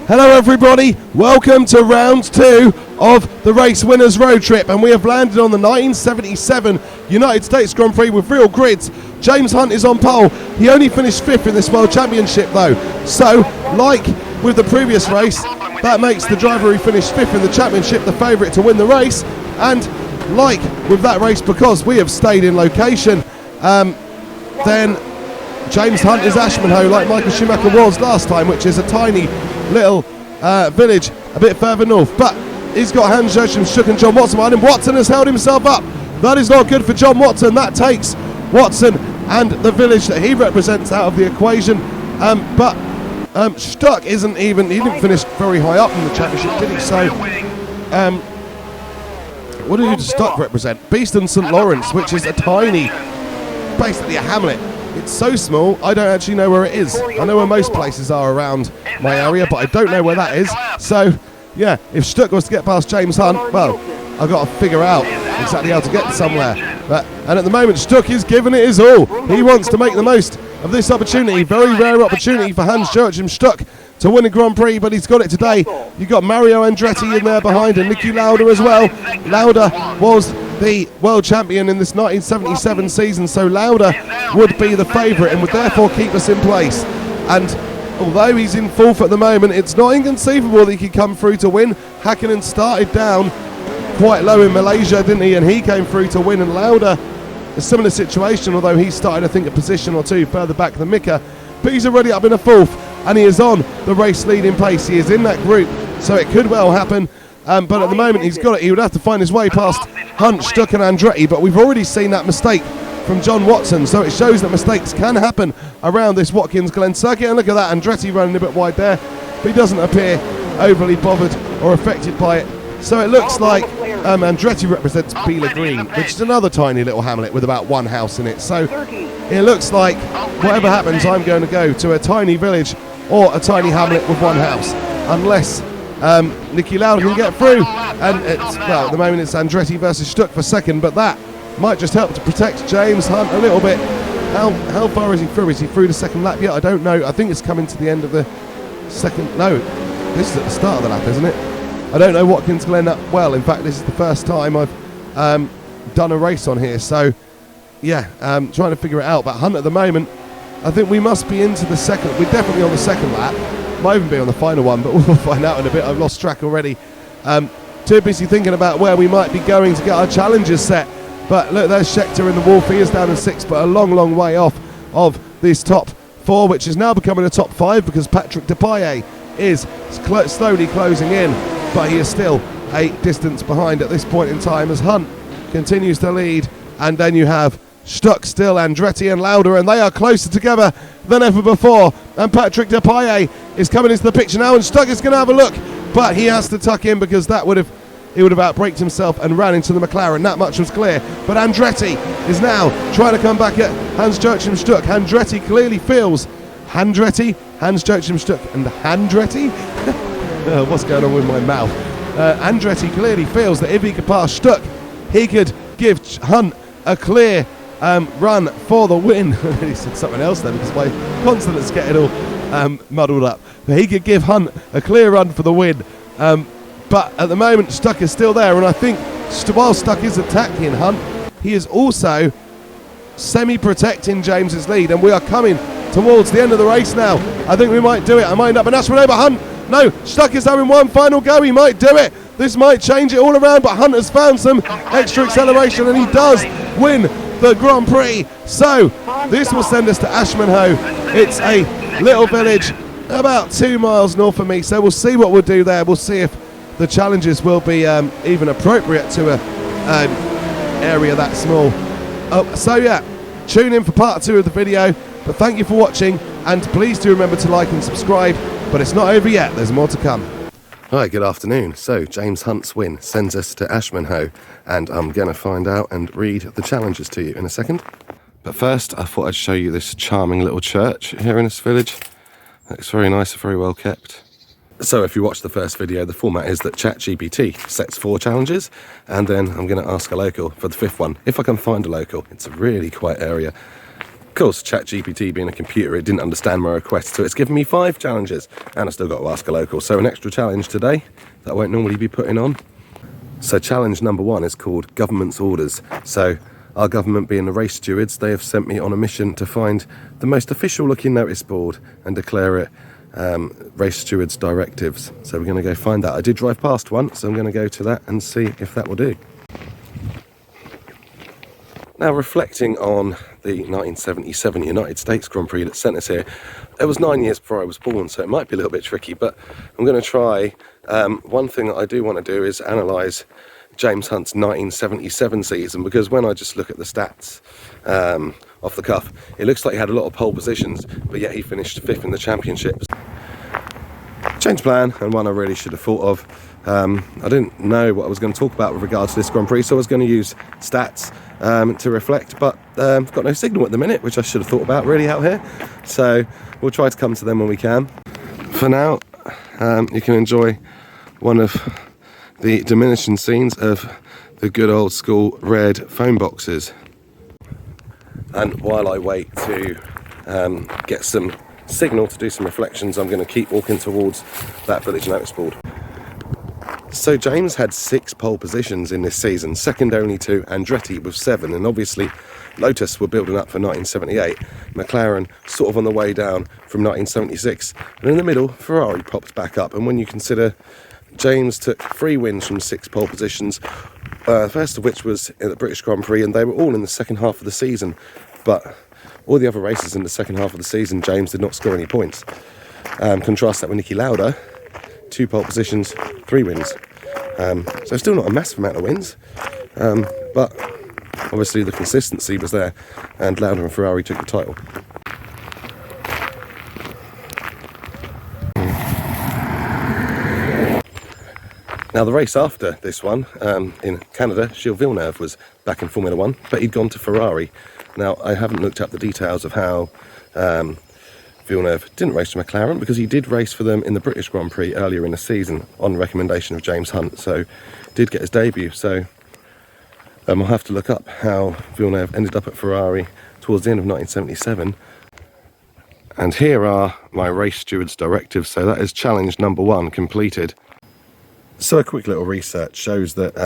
Hello everybody, welcome to round 2 of the race winners road trip, and we have landed on the 1977 United States Grand Prix with real grids. James Hunt is on pole. He only finished 5th in this World Championship though, so like with the previous race, that makes the driver who finished 5th in the championship the favourite to win the race, and like with that race, because we have stayed in location, then James Hunt is ashmanhaugh like Michael Schumacher was last time, which is a tiny little village a bit further north. But he's got Hans Joachim and John Watson behind him. Watson has held himself up. That is not good for John Watson. That takes Watson and the village that he represents out of the equation. But Stuck isn't even, he didn't finish very high up in the championship, did he? So what does Stuck represent? Beeston St Lawrence, which is a tiny, basically a hamlet. It's so small, I don't actually know where it is. I know where most places are around my area, but I don't know where that is. So, yeah, if Stuck was to get past James Hunt, well, I've got to figure out exactly how to get somewhere. And at the moment, Stuck is giving it his all. He wants to make the most of this opportunity. Very rare opportunity for Hans Joachim Stuck to win a Grand Prix, but he's got it today. You've got Mario Andretti in there behind, and nikilauda as well. Lauda was the world champion in this 1977 season, so Lauda would be the favourite and would therefore keep us in place. And although he's in 4th at the moment, it's not inconceivable that he could come through to win. Hakkinen started down quite low in Malaysia, didn't he? And he came through to win, and Lauda, a similar situation, although he started, I think, a position or two further back than Mika. But he's already up in a 4th, and he is on the race leading pace. He is in that group, so it could well happen. But at the moment, he's got it. He would have to find his way past Hunt, Stuck and Andretti, but we've already seen that mistake from John Watson, so it shows that mistakes can happen around this Watkins Glen circuit. And look at that, Andretti running a bit wide there, but he doesn't appear overly bothered or affected by it. So it looks like Andretti represents Beela Green, which is another tiny little hamlet with about one house in it. So it looks like whatever happens, I'm going to go to a tiny village or a tiny hamlet with one house, unless nikilauda can get through. And it's, well, at the moment it's Andretti versus Stuck for second, but that might just help to protect James Hunt a little bit. How far is he through? Is he through the second lap yet? I don't know. I think it's coming to the end of the second. No, this is at the start of the lap, isn't it? I don't know Watkins Glen that well. In fact, this is the first time I've done a race on here, so yeah, trying to figure it out. But Hunt at the moment, I think we must be into the second. We're definitely on the second lap. Might even be on the final one, but we'll find out in a bit. I've lost track already. Too busy thinking about where we might be going to get our challenges set. But look, there's Scheckter in the wolf. He is down in 6th, but a long way off of this top 4, which is now becoming a top 5 because Patrick Depailler is slowly closing in, but he is still a distance behind at this point in time as Hunt continues to lead. And then you have Stuck still, Andretti and Lauda, and they are closer together than ever before. And Patrick Depailler is coming into the picture now, and Stuck is going to have a look, but he has to tuck in because he would have outbraked himself and ran into the McLaren. That much was clear. But Andretti is now trying to come back at Hans Joachim Stuck. Andretti clearly feels Hans Joachim Stuck and Andretti. What's going on with my mouth? Andretti clearly feels that if he could pass Stuck, he could give Hunt a clear run for the win. He said something else then because my consonants getting all muddled up. But he could give Hunt a clear run for the win. But at the moment, Stuck is still there, and I think while Stuck is attacking Hunt, he is also semi-protecting James's lead, and we are coming towards the end of the race now. I think we might do it. I might end up, and that's right over Hunt. No, Stuck is having one final go. He might do it. This might change it all around, but Hunt has found some extra acceleration, and he does win the Grand Prix. So this will send us to Ashmanhaugh. It's a little village about 2 miles north of me, so we'll see what we'll do there. We'll see if the challenges will be even appropriate to a area that small. So yeah, tune in for part 2 of the video, but thank you for watching, and please do remember to like and subscribe. But it's not over yet, there's more to come. Hi, good afternoon. So James Hunt's win sends us to Ashmanhaugh, and I'm going to find out and read the challenges to you in a second. But first, I thought I'd show you this charming little church here in this village. Looks very nice, very well kept. So if you watched the first video, the format is that ChatGPT sets 4 challenges, and then I'm going to ask a local for the 5th one, if I can find a local. It's a really quiet area. course, ChatGPT being a computer, it didn't understand my request, so it's given me 5 challenges, and I still got to ask a local. So an extra challenge today that I won't normally be putting on. So challenge number 1 is called government's orders. So our government, being the race stewards, they have sent me on a mission to find the most official looking notice board and declare it race stewards directives. So we're going to go find that. I did drive past one, so I'm going to go to that and see if that will do. Now, reflecting on the 1977 United States Grand Prix that sent us here, it was 9 years before I was born, so it might be a little bit tricky, but I'm going to try. One thing that I do want to do is analyse James Hunt's 1977 season, because when I just look at the stats off the cuff, it looks like he had a lot of pole positions, but yet he finished 5th in the championships. Change plan, and one I really should have thought of. I didn't know what I was going to talk about with regards to this Grand Prix, so I was going to use stats to reflect, but I've got no signal at the minute, which I should have thought about really out here, so we'll try to come to them when we can. For now, you can enjoy one of the diminishing scenes of the good old school red phone boxes. And while I wait to get some signal to do some reflections, I'm going to keep walking towards that village notice board. So James had 6 pole positions in this season, second only to Andretti with 7, and obviously Lotus were building up for 1978, McLaren sort of on the way down from 1976, and in the middle Ferrari popped back up. And when you consider James took 3 wins from 6 pole positions, first of which was in the British Grand Prix, and they were all in the second half of the season, but all the other races in the second half of the season James did not score any points. Contrast that with nikilauda, 2 pole positions, 3 wins. So still not a massive amount of wins, but obviously the consistency was there, and Lauda and Ferrari took the title. Now the race after this one, in Canada, Gilles Villeneuve was back in Formula 1, but he'd gone to Ferrari. Now I haven't looked up the details of how Villeneuve didn't race for McLaren, because he did race for them in the British Grand Prix earlier in the season on recommendation of James Hunt, so did get his debut. So I'll have to look up how Villeneuve ended up at Ferrari towards the end of 1977. And here are my race stewards directives. So that is challenge number 1 completed. So a quick little research shows that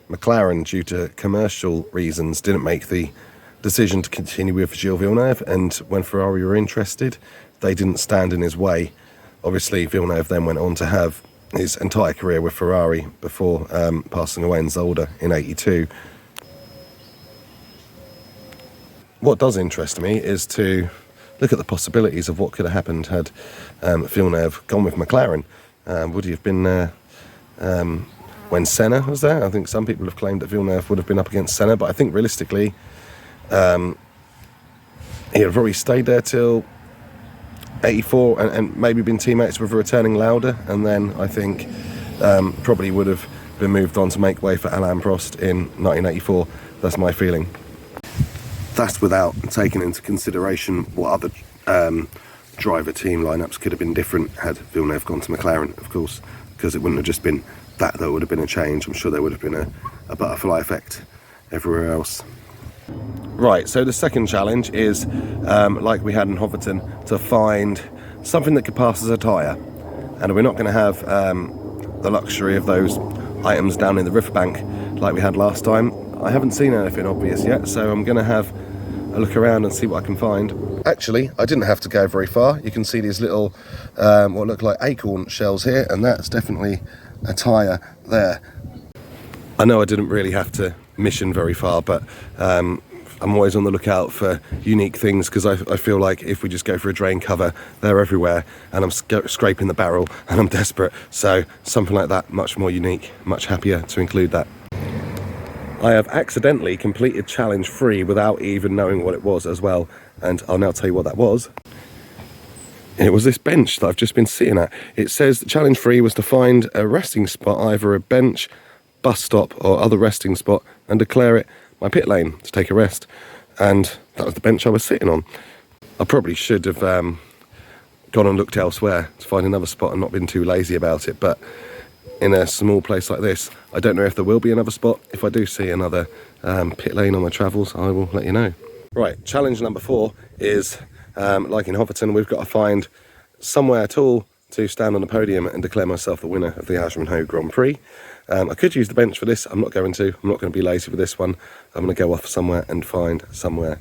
McLaren, due to commercial reasons, didn't make the decision to continue with Gilles Villeneuve, and when Ferrari were interested, they didn't stand in his way. Obviously Villeneuve then went on to have his entire career with Ferrari before passing away in Zolder in '82. What does interest me is to look at the possibilities of what could have happened had Villeneuve gone with McLaren. Would he have been there when Senna was there? I think some people have claimed that Villeneuve would have been up against Senna, but I think realistically he had probably stayed there till 84 and maybe been teammates with a returning Lauda, and then I think probably would have been moved on to make way for Alain Prost in 1984. That's my feeling. That's without taking into consideration what other driver team lineups could have been different had Villeneuve gone to McLaren, of course, because it wouldn't have just been that would have been a change. I'm sure there would have been a butterfly effect everywhere else. Right, so the second challenge is, like we had in Hobbiton, to find something that could pass as a tyre. And we're not going to have the luxury of those items down in the riverbank like we had last time. I haven't seen anything obvious yet, so I'm going to have a look around and see what I can find. Actually, I didn't have to go very far. You can see these little, what look like acorn shells here, and that's definitely a tyre there. I know I didn't really have to mission very far, but I'm always on the lookout for unique things, because I feel like if we just go for a drain cover, they're everywhere, and I'm scraping the barrel and I'm desperate. So something like that, much more unique, much happier to include that. I have accidentally completed challenge 3 without even knowing what it was as well, and I'll now tell you what that was. It was this bench that I've just been sitting at. It says that challenge 3 was to find a resting spot, either a bench, bus stop or other resting spot, and declare it my pit lane to take a rest. And that was the bench I was sitting on. I probably should have gone and looked elsewhere to find another spot and not been too lazy about it, but in a small place like this, I don't know if there will be another spot. If I do see another pit lane on my travels, I will let you know. Right, challenge number 4 is, like in Hopperton, we've got to find somewhere at all to stand on the podium and declare myself the winner of the Ashmanhaugh Grand Prix. I could use the bench for this. I'm not going to. I'm not going to be lazy with this one. I'm going to go off somewhere and find somewhere.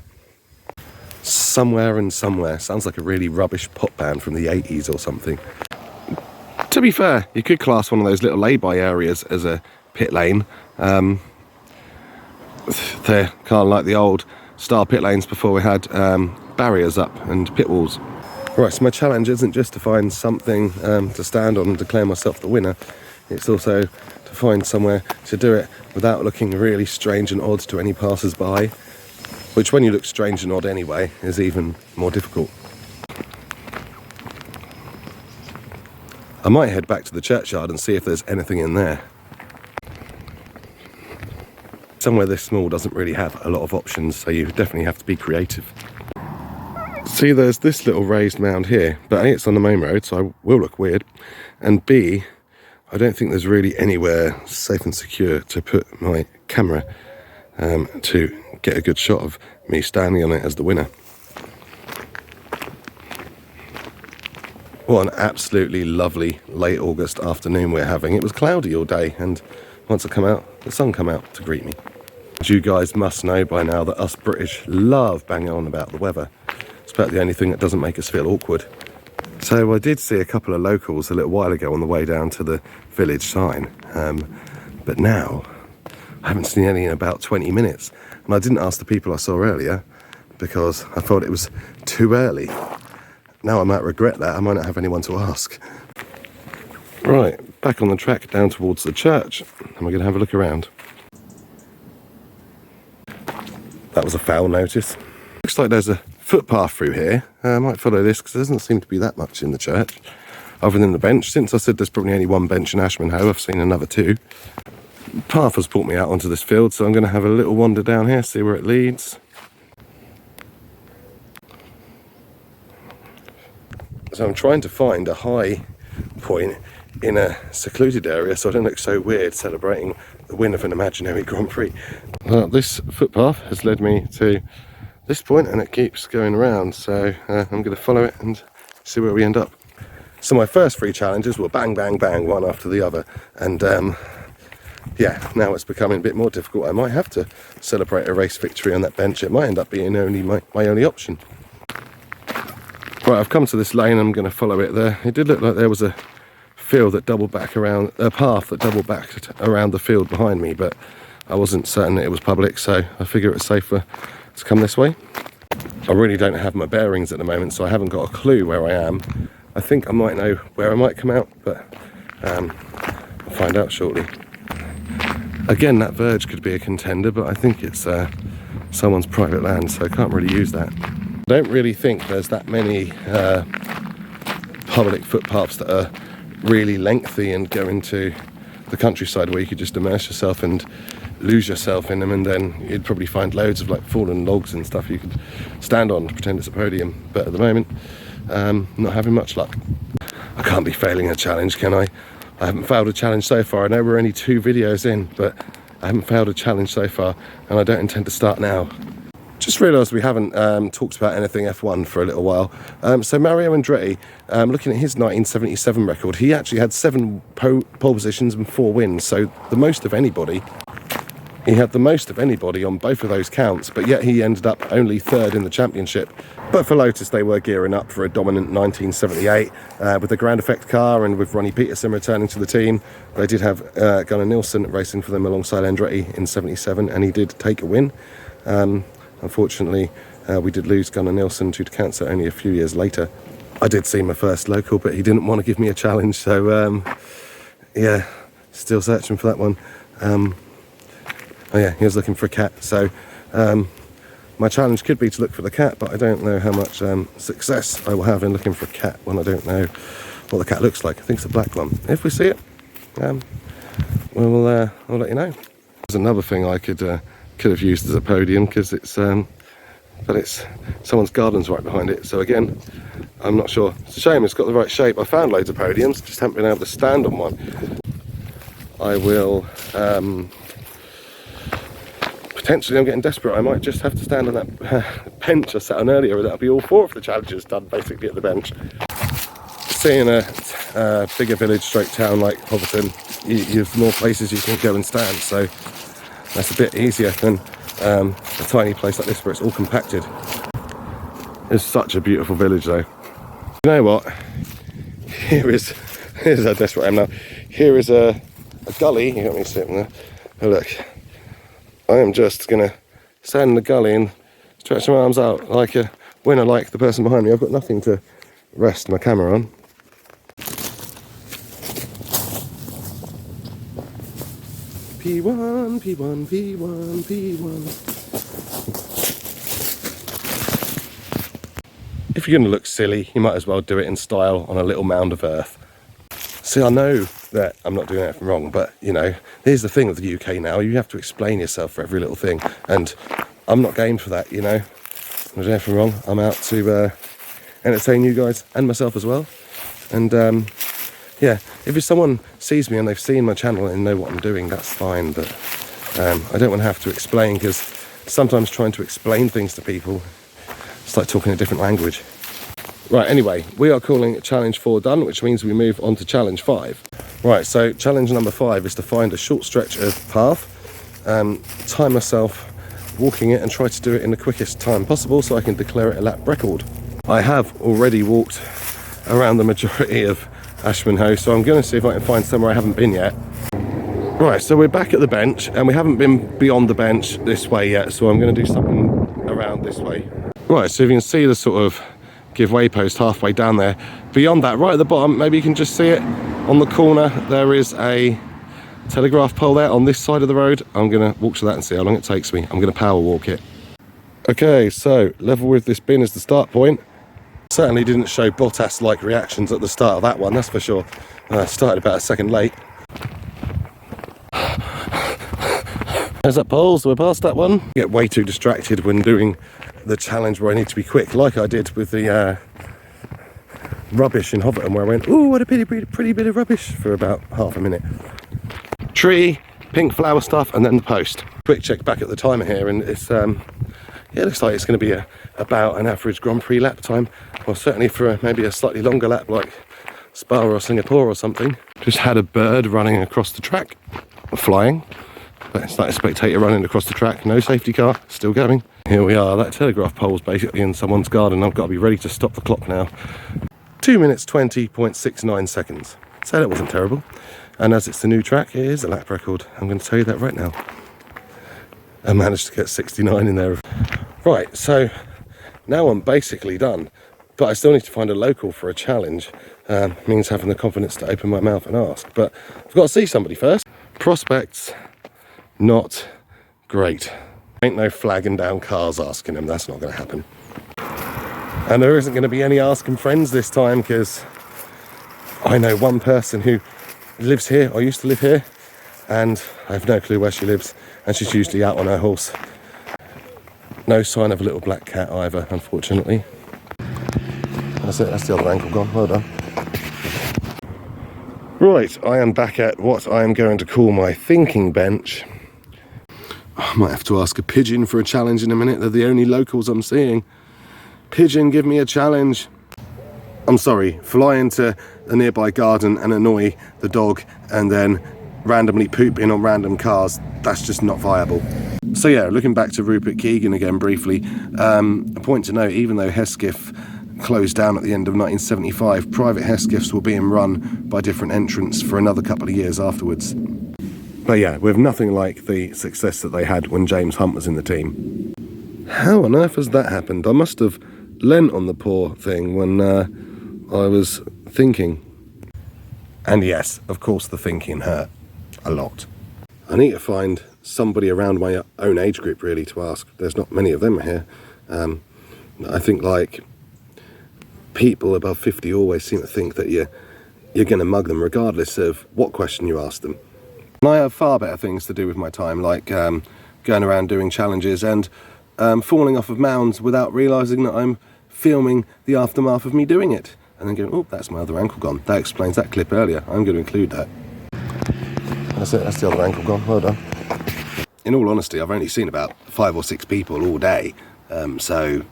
Somewhere and somewhere. Sounds like a really rubbish pop band from the 80s or something. To be fair, you could class one of those little lay-by areas as a pit lane. They're kind of like the old style pit lanes before we had barriers up and pit walls. Right, so my challenge isn't just to find something to stand on and declare myself the winner. It's also to find somewhere to do it without looking really strange and odd to any passers-by, which when you look strange and odd anyway is even more difficult. I might head back to the churchyard and see if there's anything in there. Somewhere this small doesn't really have a lot of options, so you definitely have to be creative. See, there's this little raised mound here, but A, it's on the main road, so I will look weird, and B, I don't think there's really anywhere safe and secure to put my camera to get a good shot of me standing on it as the winner. What an absolutely lovely late August afternoon we're having. It was cloudy all day, and once I come out, the sun come out to greet me. You guys must know by now that us British love banging on about the weather. It's about the only thing that doesn't make us feel awkward. So I did see a couple of locals a little while ago on the way down to the village sign, but now I haven't seen any in about 20 minutes, and I didn't ask the people I saw earlier because I thought it was too early. Now I might regret that. I might not have anyone to ask. Right, back on the track down towards the church, and we're going to have a look around. That was a foul notice. Looks like there's a footpath through here. I might follow this because there doesn't seem to be that much in the church other than the bench. Since I said there's probably only one bench in Ashmanhaugh, I've seen another 2. The path has brought me out onto this field, so I'm going to have a little wander down here, see where it leads. So I'm trying to find a high point in a secluded area so I don't look so weird celebrating the win of an imaginary Grand Prix. Well, this footpath has led me to this point and it keeps going around, so I'm going to follow it and see where we end up. So my first 3 challenges were bang, bang, bang, one after the other, and yeah, now it's becoming a bit more difficult. I might have to celebrate a race victory on that bench. It might end up being only my only option. Right, I've come to this lane. I'm going to follow it there. It did look like there was a field that doubled back around, a path that doubled back around the field behind me, but I wasn't certain that it was public, so I figure it's safer to come this way. I really don't have my bearings at the moment, so I haven't got a clue where I am. I think I might know where I might come out, but I'll find out shortly. Again, that verge could be a contender, but I think it's someone's private land, so I can't really use that. I don't really think there's that many public footpaths that are really lengthy and go into the countryside where you could just immerse yourself and lose yourself in them, and then you'd probably find loads of like fallen logs and stuff you could stand on to pretend it's a podium. But at the moment, not having much luck. I can't be failing a challenge, can I? I haven't failed a challenge so far. I know we're only 2 videos in, but I haven't failed a challenge so far, and I don't intend to start now. Just realised we haven't talked about anything F1 for a little while. So Mario Andretti, looking at his 1977 record, he actually had 7 pole positions and 4 wins, so the most of anybody. He had the most of anybody on both of those counts, but yet he ended up only 3rd in the championship. But for Lotus, they were gearing up for a dominant 1978 with the Grand Effect car, and with Ronnie Peterson returning to the team. They did have Gunnar Nilsson racing for them alongside Andretti in 77, and he did take a win. Unfortunately, we did lose Gunnar Nilsson due to cancer only a few years later. I did see my first local, but he didn't want to give me a challenge, so yeah, still searching for that one. Oh yeah, he was looking for a cat, so my challenge could be to look for the cat, but I don't know how much success I will have in looking for a cat when I don't know what the cat looks like. I think it's a black one. If we see it, we'll let you know. There's another thing I could have used as a podium, because it's someone's garden's right behind it, so again, I'm not sure. It's a shame, it's got the right shape. I found loads of podiums, just haven't been able to stand on one. I will potentially I'm getting desperate. I might just have to stand on that bench I sat on earlier, and that'll be all 4 of the challenges done basically at the bench. Seeing a bigger village stroke town like Hobbiton, you've more places you can go and stand, so that's a bit easier than a tiny place like this where it's all compacted. It's such a beautiful village though. You know what? Here's how desperate I am now. Here is a gully. You got me sitting there. Oh look, I am just gonna stand in the gully and stretch my arms out like a winner, like the person behind me. I've got nothing to rest my camera on. P1, P1, P1, P1. If you're going to look silly, you might as well do it in style on a little mound of earth. See, I know that I'm not doing anything wrong, but, you know, here's the thing with the UK now. You have to explain yourself for every little thing, and I'm not game for that, you know. I'm not doing anything wrong. I'm out to entertain you guys and myself as well. And, yeah, if someone sees me and they've seen my channel and know what I'm doing, that's fine, but I don't want to have to explain, because sometimes trying to explain things to people, it's like talking a different language. Right, anyway, we are calling challenge 4 done, which means we move on to challenge 5. Right, so challenge number 5 is to find a short stretch of path, time myself walking it and try to do it in the quickest time possible so I can declare it a lap record. I have already walked around the majority of Ashmanhaugh, so I'm going to see if I can find somewhere I haven't been yet. Right, so we're back at the bench and we haven't been beyond the bench this way yet, so I'm going to do something around this way. Right, so if you can see the sort of give way post halfway down there, beyond that, right at the bottom, maybe you can just see it on the corner, there is a telegraph pole there on this side of the road. I'm going to walk to that and see how long it takes me. I'm going to power walk it. Okay, so level with this bin is the start point. Certainly didn't show Bottas-like reactions at the start of that one, that's for sure. Started about a second late. There's that pole, so we're past that one. Get way too distracted when doing the challenge where I need to be quick, like I did with the rubbish in Hobbiton, where I went, ooh, what a pretty bit of rubbish for about half a minute. Tree, pink flower stuff, and then the post. Quick check back at the timer here, and it's yeah, it looks like it's going to be about an average Grand Prix lap time, or certainly for maybe a slightly longer lap like Spa or Singapore or something. Just had a bird running across the track, flying. But it's like a spectator running across the track, no safety car, still going. Here we are, that telegraph pole's basically in someone's garden. I've got to be ready to stop the clock now. 2 minutes 20.69 seconds. So that wasn't terrible. And as it's the new track, it is a lap record. I'm going to tell you that right now. I managed to get 69 in there. Right, so now I'm basically done. But I still need to find a local for a challenge. Means having the confidence to open my mouth and ask. But I've got to see somebody first. Prospects. Not great. Ain't no flagging down cars asking them, that's not going to happen. And there isn't going to be any asking friends this time, because I know one person who lives here, or used to live here, and I have no clue where she lives, and she's usually out on her horse. No sign of a little black cat either, unfortunately. That's it, that's the other ankle gone, well done. Right, I am back at what I am going to call my thinking bench. I might have to ask a pigeon for a challenge in a minute. They're the only locals I'm seeing. Pigeon, give me a challenge. I'm sorry, fly into a nearby garden and annoy the dog and then randomly poop in on random cars. That's just not viable. So yeah, looking back to Rupert Keegan again briefly, a point to note, even though Hesketh closed down at the end of 1975, private Heskeths were being run by different entrants for another couple of years afterwards. But yeah, with nothing like the success that they had when James Hunt was in the team. How on earth has that happened? I must have lent on the poor thing when I was thinking. And yes, of course the thinking hurt a lot. I need to find somebody around my own age group really to ask. There's not many of them here. I think like people above 50 always seem to think that you're going to mug them regardless of what question you ask them. And I have far better things to do with my time, like going around doing challenges and falling off of mounds without realising that I'm filming the aftermath of me doing it. And then going, oh, that's my other ankle gone. That explains that clip earlier. I'm going to include that. That's it, that's the other ankle gone. Well done. in all honesty, I've only seen about 5 or 6 people all day. So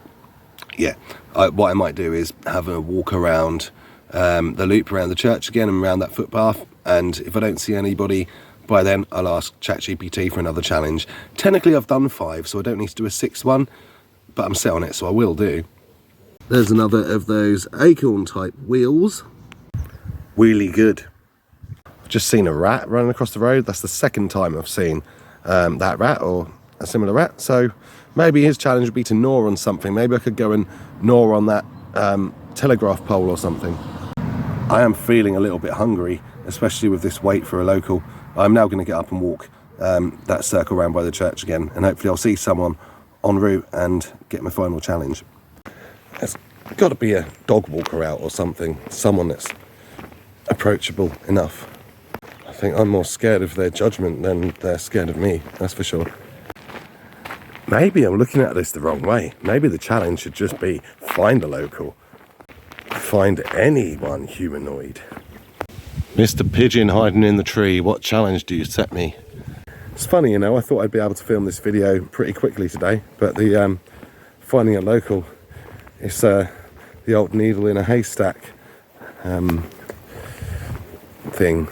yeah, what I might do is have a walk around the loop around the church again and around that footpath, and if I don't see anybody by then, I'll ask ChatGPT for another challenge. Technically I've done 5, so I don't need to do a 6th one, but I'm set on it, so I will do. There's another of those acorn type wheels. Really good. I've just seen a rat running across the road. That's the 2nd time I've seen that rat or a similar rat, so maybe his challenge would be to gnaw on something. Maybe I could go and gnaw on that telegraph pole or something. I am feeling a little bit hungry, especially with this wait for a local. I'm now going to get up and walk that circle around by the church again, and hopefully I'll see someone en route and get my final challenge. There's got to be a dog walker out or something, someone that's approachable enough. I think I'm more scared of their judgment than they're scared of me, that's for sure. Maybe I'm looking at this the wrong way. Maybe the challenge should just be find a local. Find anyone humanoid. Mr. Pigeon hiding in the tree, what challenge do you set me? It's funny, you know, I thought I'd be able to film this video pretty quickly today, but the finding a local is the old needle in a haystack thing.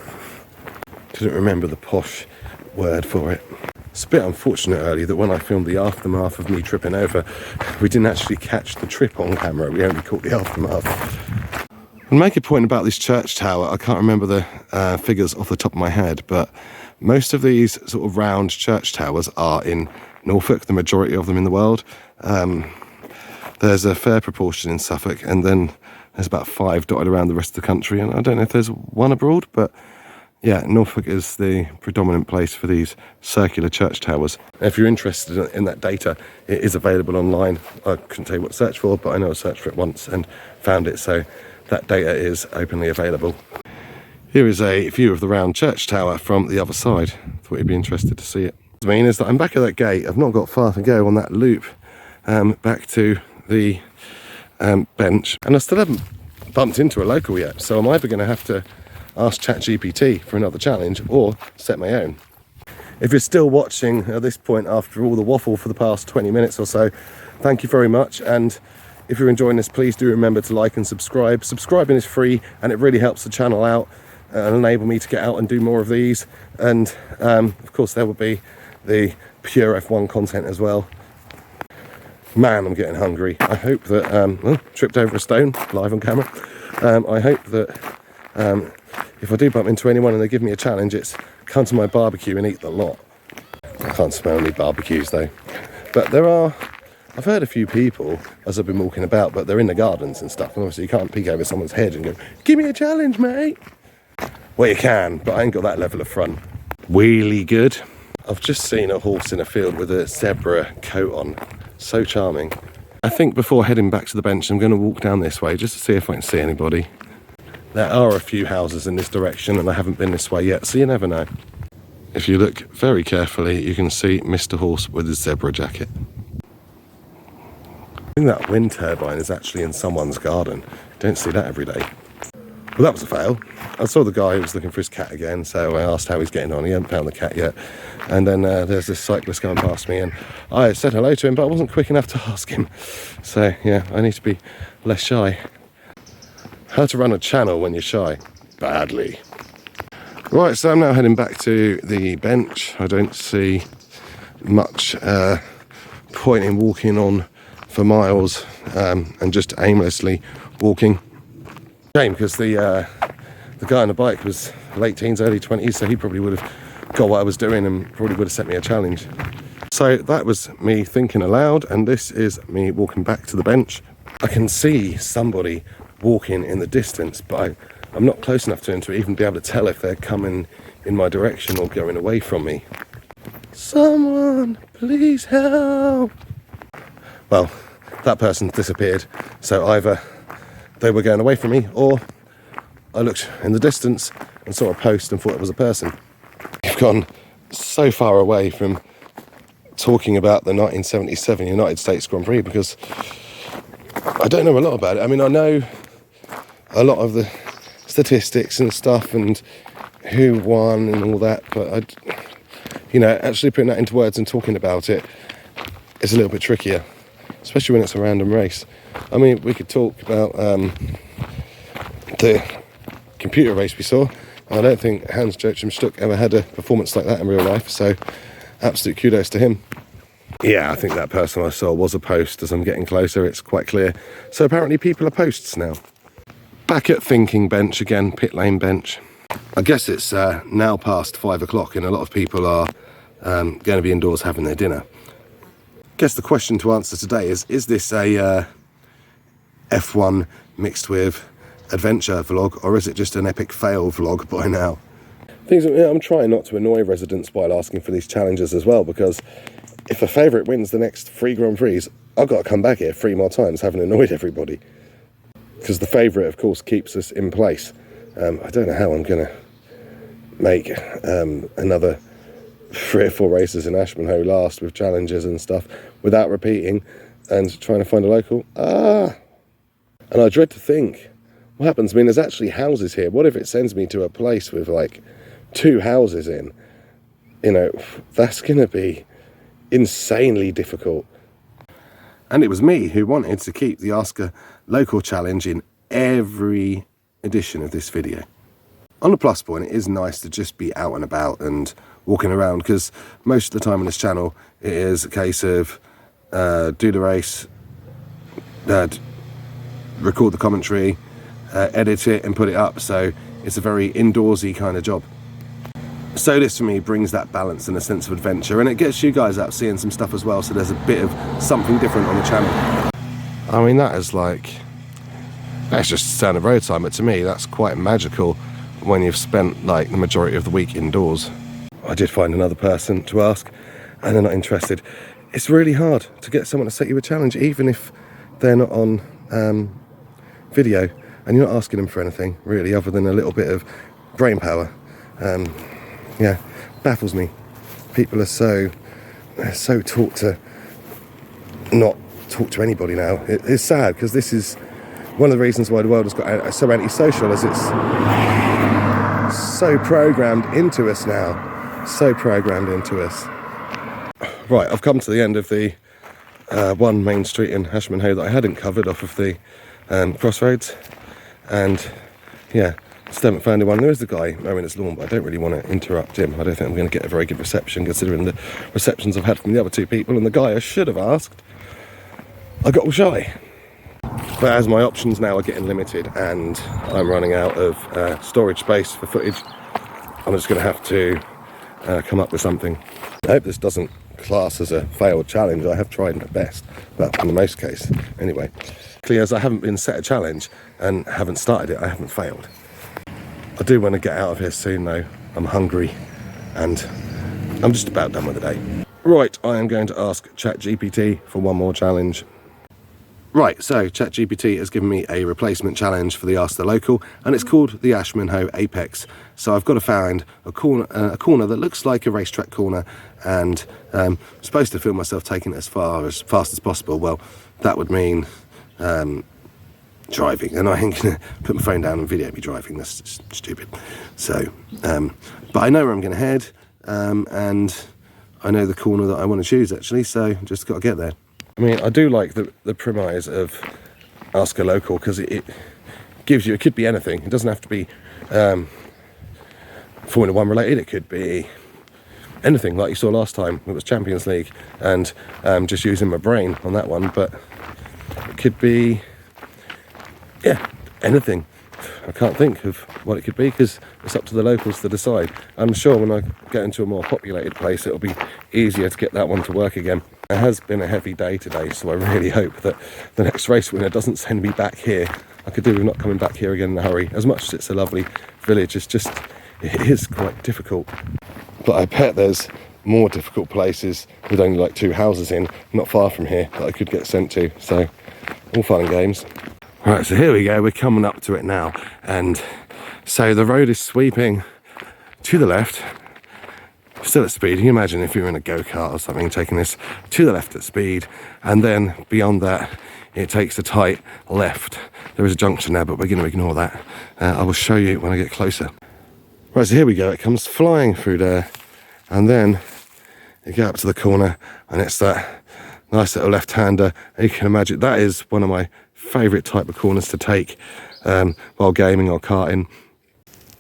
Didn't remember the posh word for it. It's a bit unfortunate earlier that when I filmed the aftermath of me tripping over, we didn't actually catch the trip on camera, we only caught the aftermath. I'll make a point about this church tower. I can't remember the figures off the top of my head, but most of these sort of round church towers are in Norfolk, the majority of them in the world. There's a fair proportion in Suffolk, and then there's about 5 dotted around the rest of the country, and I don't know if there's one abroad, but yeah, Norfolk is the predominant place for these circular church towers. If you're interested in that data, it is available online. I couldn't tell you what to search for, but I know I searched for it once and found it, so that data is openly available. Here is a view of the round church tower from the other side. Thought you'd be interested to see it. What I mean is that I'm back at that gate. I've not got far to go on that loop back to the bench, and I still haven't bumped into a local yet, so I'm either going to have to ask ChatGPT for another challenge or set my own. If you're still watching at this point after all the waffle for the past 20 minutes or so, thank you very much, and if you're enjoying this, please do remember to like and subscribe. Subscribing is free and it really helps the channel out and enable me to get out and do more of these, and of course there will be the pure F1 content as well. Man, I'm getting hungry. I hope that tripped over a stone live on camera. I hope that if I do bump into anyone and they give me a challenge, it's come to my barbecue and eat the lot. I can't smell any barbecues though, but I've heard a few people as I've been walking about, but they're in the gardens and stuff, and obviously you can't peek over someone's head and go, give me a challenge, mate. Well, you can, but I ain't got that level of front. Really good. I've just seen a horse in a field with a zebra coat on. So charming. I think before heading back to the bench, I'm going to walk down this way just to see if I can see anybody. There are a few houses in this direction, and I haven't been this way yet, so you never know. If you look very carefully, you can see Mr. Horse with his zebra jacket. I think that wind turbine is actually in someone's garden. Don't see that every day. Well, that was a fail. I saw the guy who was looking for his cat again, so I asked how he's getting on. He hadn't found the cat yet. And then there's this cyclist coming past me, and I said hello to him, but I wasn't quick enough to ask him. So yeah, I need to be less shy. How to run a channel when you're shy? Badly. Right, so I'm now heading back to the bench. I don't see much point in walking on for miles and just aimlessly walking. Shame, because the guy on the bike was late teens, early 20s, so he probably would have got what I was doing and probably would have set me a challenge. So that was me thinking aloud, and this is me walking back to the bench. I can see somebody walking in the distance, but I'm not close enough to him to even be able to tell if they're coming in my direction or going away from me. Someone, please help. Well, that person's disappeared, so either they were going away from me, or I looked in the distance and saw a post and thought it was a person. I've gone so far away from talking about the 1977 United States Grand Prix because I don't know a lot about it. I mean, I know a lot of the statistics and stuff and who won and all that, but you know, actually putting that into words and talking about it is a little bit trickier, especially when it's a random race. I mean, we could talk about the computer race we saw. I don't think Hans Joachim Stuck ever had a performance like that in real life, so absolute kudos to him. Yeah, I think that person I saw was a post. As I'm getting closer, it's quite clear. So apparently people are posts now. Back at thinking bench again, pit lane bench. I guess it's now past 5 o'clock and a lot of people are going to be indoors having their dinner. Guess the question to answer today is this a F1 mixed with adventure vlog, or is it just an epic fail vlog by now? I'm trying not to annoy residents while asking for these challenges as well, because if a favourite wins the next 3 Grand Prix, I've got to come back here 3 more times, having annoyed everybody. Because the favourite, of course, keeps us in place. I don't know how I'm going to make another 3 or 4 races in Ashmanhaugh last with challenges and stuff without repeating and trying to find a local. And I dread to think what happens. I mean, there's actually houses here. What if it sends me to a place with like 2 houses in? You know, that's going to be insanely difficult. And it was me who wanted to keep the Ask a Local challenge in every edition of this video. On the plus point, it is nice to just be out and about and walking around, because most of the time on this channel it is a case of do the race, record the commentary, edit it and put it up, so it's a very indoorsy kind of job. So this for me brings that balance and a sense of adventure, and it gets you guys out seeing some stuff as well, so there's a bit of something different on the channel. I mean, that's just standard road time, but to me that's quite magical when you've spent like the majority of the week indoors. I did find another person to ask and they're not interested. It's really hard to get someone to set you a challenge, even if they're not on video and you're not asking them for anything really other than a little bit of brain power. Yeah, baffles me. People are so taught to not talk to anybody now. It's sad, because this is one of the reasons why the world has got so antisocial, as it's so programmed into us now. So programmed into us. Right, I've come to the end of the one main street in Ashmanhaugh that I hadn't covered off of the crossroads, and yeah, still haven't found anyone. There is the guy mowing his lawn, but I don't really want to interrupt him. I don't think I'm going to get a very good reception, considering the receptions I've had from the other 2 people, and the guy I should have asked, I got all shy. But as my options now are getting limited and I'm running out of storage space for footage, I'm just going to have to come up with something. I hope this doesn't class as a failed challenge. I have tried my best, but in most cases anyway. Clear as I haven't been set a challenge and haven't started it, I haven't failed. I do want to get out of here soon though. I'm hungry and I'm just about done with the day. Right, I am going to ask ChatGPT for one more challenge. Right, so ChatGPT has given me a replacement challenge for the Ask the Local, and it's called the Ashmanhaugh Apex. So I've got to find a corner that looks like a racetrack corner, and I'm supposed to film myself taking it as fast as possible. Well, that would mean driving, and I ain't gonna put my phone down and video me driving. That's just stupid. So, but I know where I'm gonna head, and I know the corner that I want to choose actually. So just got to get there. I mean, I do like the premise of Ask a Local, because it gives you, it could be anything. It doesn't have to be Formula 1 related. It could be anything, like you saw last time. It was Champions League, and just using my brain on that one. But it could be, yeah, anything. I can't think of what it could be, because it's up to the locals to decide. I'm sure when I get into a more populated place, it'll be easier to get that one to work again. It has been a heavy day today, so I really hope that the next race winner doesn't send me back here. I could do with not coming back here again in a hurry. As much as it's a lovely village, it is quite difficult. But I bet there's more difficult places with only like 2 houses in, not far from here, that I could get sent to. So, all fun and games. Right, so here we go, we're coming up to it now. And so the road is sweeping to the left, still at speed. Can you imagine if you were in a go-kart or something, taking this to the left at speed, and then beyond that, it takes a tight left. There is a junction there, but we're going to ignore that. I will show you when I get closer. Right, so here we go. It comes flying through there, and then you get up to the corner and it's that nice little left-hander. You can imagine that is one of my favourite type of corners to take while gaming or karting.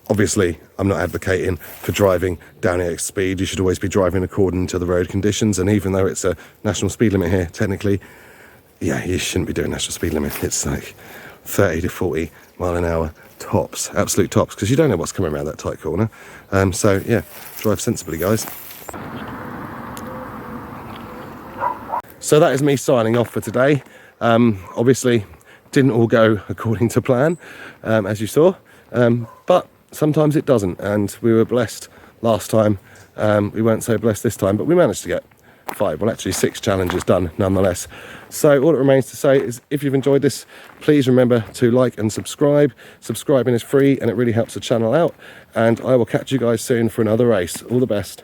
Obviously, I'm not advocating for driving down at speed. You should always be driving according to the road conditions, and even though it's a national speed limit here, technically, yeah, you shouldn't be doing national speed limit. It's like 30 to 40 mile an hour tops, absolute tops, because you don't know what's coming around that tight corner. So yeah, drive sensibly, guys. So that is me signing off for today. Obviously, didn't all go according to plan, as you saw, but sometimes it doesn't, and we were blessed last time. We weren't so blessed this time, but we managed to get 6 challenges done nonetheless. So all it remains to say is, if you've enjoyed this, please remember to like and subscribe. Subscribing is free and it really helps the channel out, and I will catch you guys soon for another race. All the best.